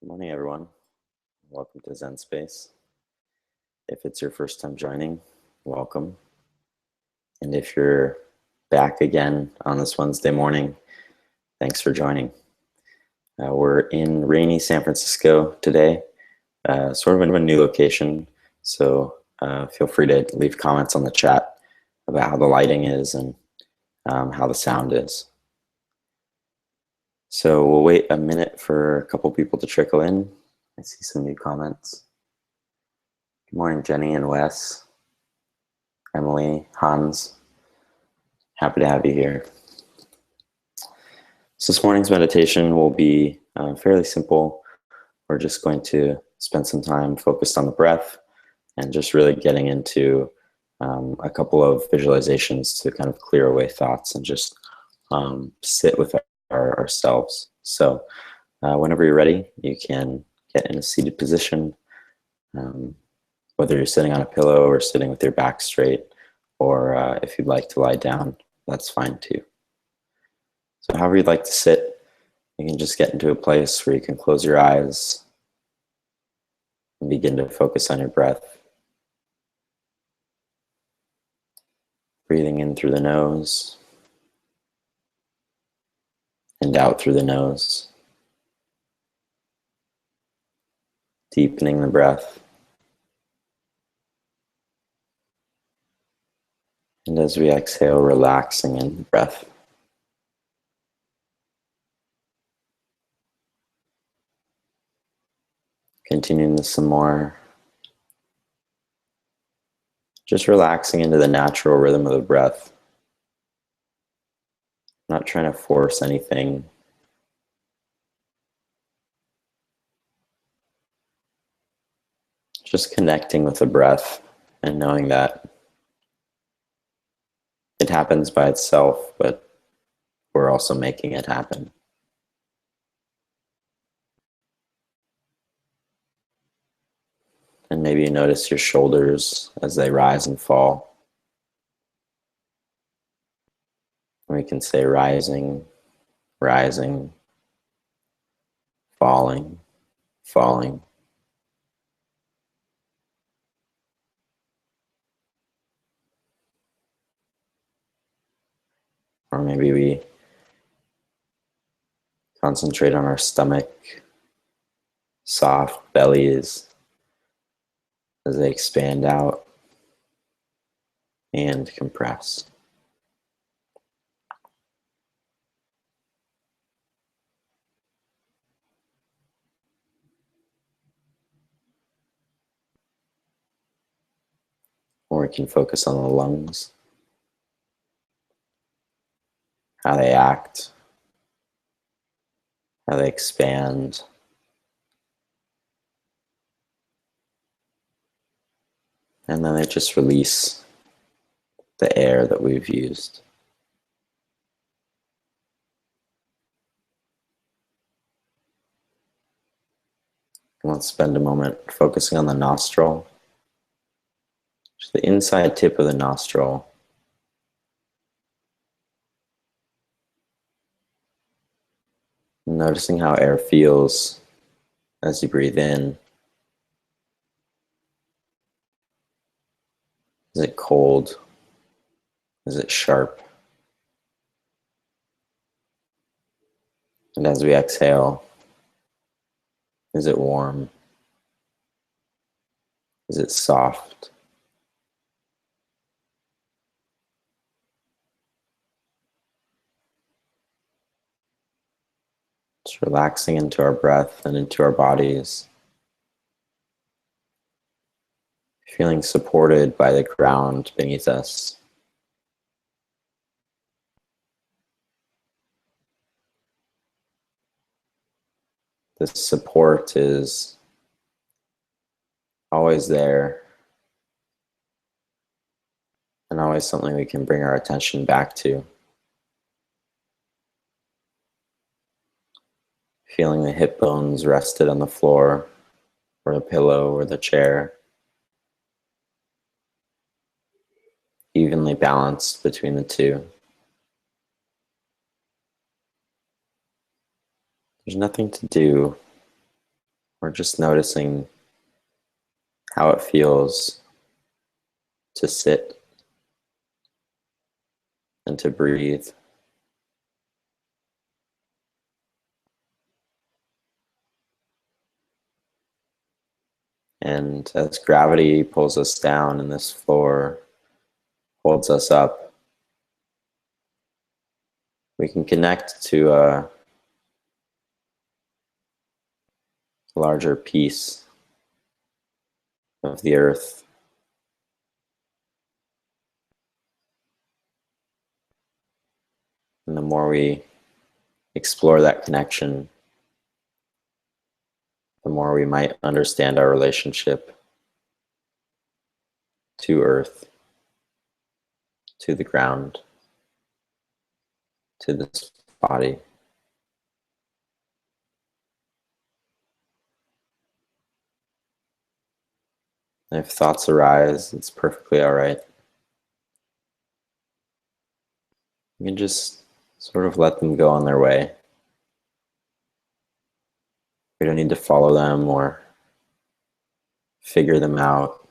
Good morning, everyone. Welcome to Zen Space. If it's your first time joining, welcome. And if you're back again on this Wednesday morning, thanks for joining. We're in rainy San Francisco today, sort of a new location. So feel free to leave comments on the chat about how the lighting is and how the sound is. So we'll wait a minute for a couple people to trickle in. I see some new comments. Good morning, Jenny and Wes, Emily, Hans. Happy to have you here. So this morning's meditation will be fairly simple. We're just going to spend some time focused on the breath and just really getting into a couple of visualizations to kind of clear away thoughts and just sit with ourselves. So whenever you're ready, you can get in a seated position, whether you're sitting on a pillow or sitting with your back straight, or if you'd like to lie down, that's fine too. So however you'd like to sit, you can just get into a place where you can close your eyes and begin to focus on your breath. Breathing in through the nose and out through the nose. Deepening the breath. And as we exhale, relaxing in the breath. Continuing this some more. Just relaxing into the natural rhythm of the breath. Not trying to force anything. Just connecting with the breath and knowing that it happens by itself, but we're also making it happen. And maybe you notice your shoulders as they rise and fall. We can say rising, rising, falling, falling. Or maybe we concentrate on our stomach, soft bellies as they expand out and compress. Or we can focus on the lungs, how they act, how they expand. And then they just release the air that we've used. And let's spend a moment focusing on the nostril, just the inside tip of the nostril. Noticing how air feels as you breathe in. Is it cold? Is it sharp? And as we exhale, is it warm? Is it soft? Just relaxing into our breath and into our bodies. Feeling supported by the ground beneath us. This support is always there and always something we can bring our attention back to. Feeling the hip bones rested on the floor or the pillow or the chair. Evenly balanced between the two. There's nothing to do, We're just noticing how it feels to sit and to breathe. And as gravity pulls us down and this floor holds us up, we can connect to a larger piece of the earth. And the more we explore that connection, the more we might understand our relationship to earth, to the ground, to this body. And if thoughts arise, it's perfectly all right. You can just sort of let them go on their way. We don't need to follow them or figure them out.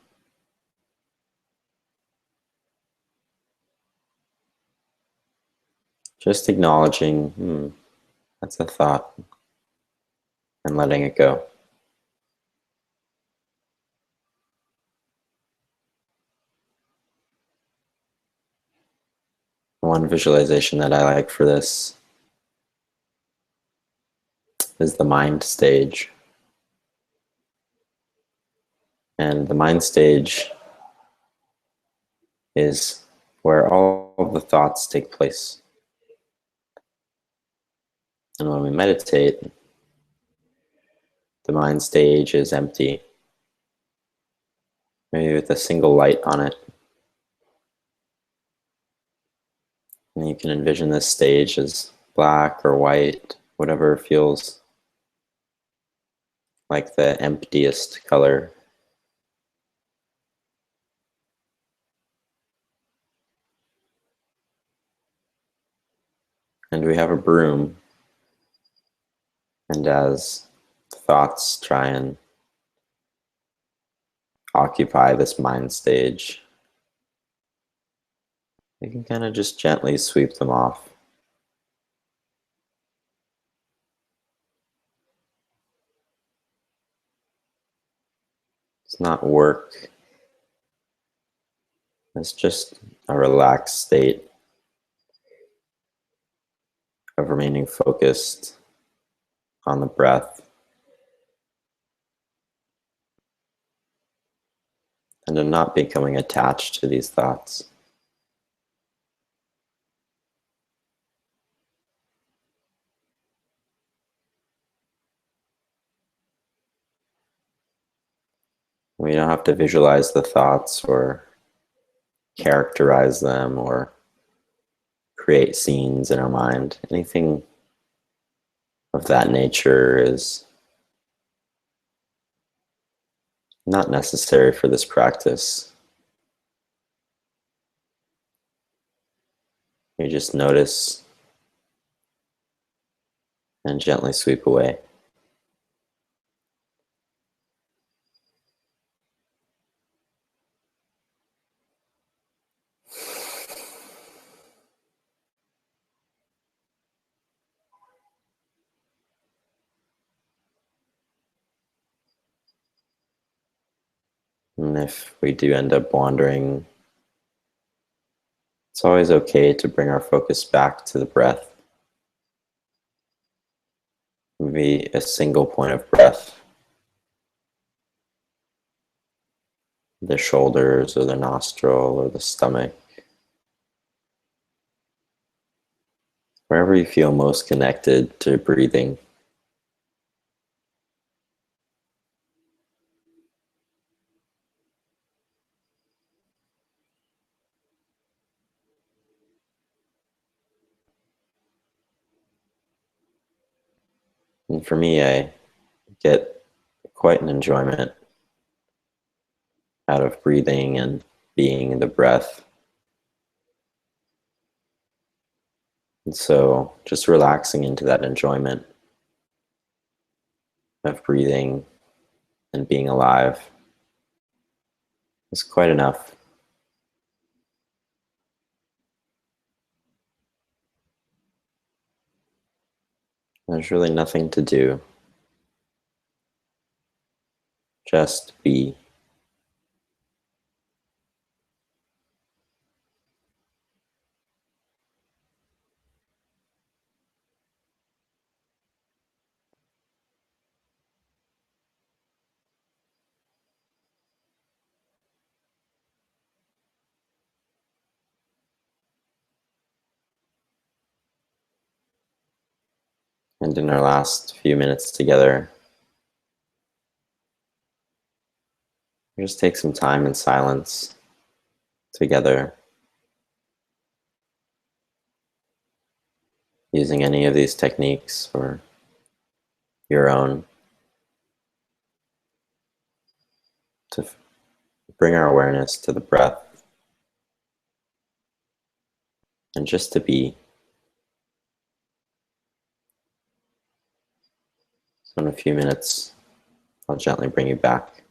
Just acknowledging, that's a thought, and letting it go. One visualization that I like for this is the mind stage. And the mind stage is where all of the thoughts take place. And when we meditate, the mind stage is empty, maybe with a single light on it. And you can envision this stage as black or white, whatever feels like the emptiest color. And we have a broom, and as thoughts try and occupy this mind stage, you can kind of just gently sweep them off. It's not work, it's just a relaxed state of remaining focused on the breath and of not becoming attached to these thoughts. We don't have to visualize the thoughts or characterize them or create scenes in our mind. Anything of that nature is not necessary for this practice. You just notice and gently sweep away. And if we do end up wandering, it's always okay to bring our focus back to the breath. Maybe a single point of breath, the shoulders or the nostril or the stomach, wherever you feel most connected to breathing. And for me, I get quite an enjoyment out of breathing and being in the breath. And so just relaxing into that enjoyment of breathing and being alive is quite enough. There's really nothing to do, just be. And in our last few minutes together, just take some time in silence together, using any of these techniques or your own to bring our awareness to the breath and just to be. So in a few minutes, I'll gently bring you back.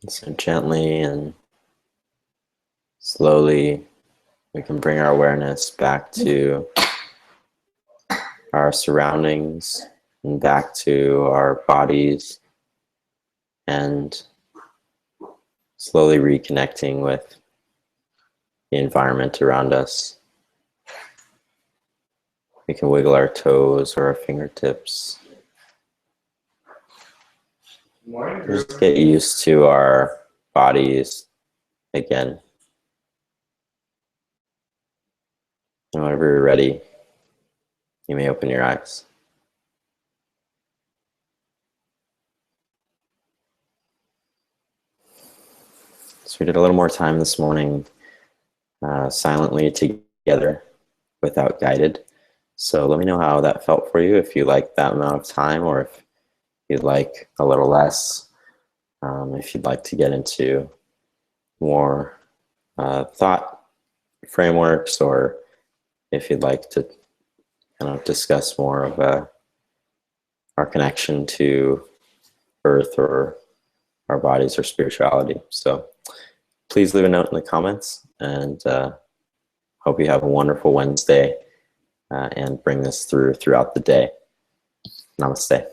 So gently and slowly, we can bring our awareness back to our surroundings and back to our bodies, and slowly reconnecting with the environment around us. We can wiggle our toes or our fingertips. Just get used to our bodies again. And whenever you're ready, you may open your eyes. So we did a little more time this morning silently together without guided. So let me know how that felt for you, if you liked that amount of time or if you'd like a little less, if you'd like to get into more thought frameworks, or if you'd like to kind of discuss more of our connection to Earth or our bodies or spirituality. So please leave a note in the comments, and hope you have a wonderful Wednesday, and bring this throughout the day. Namaste.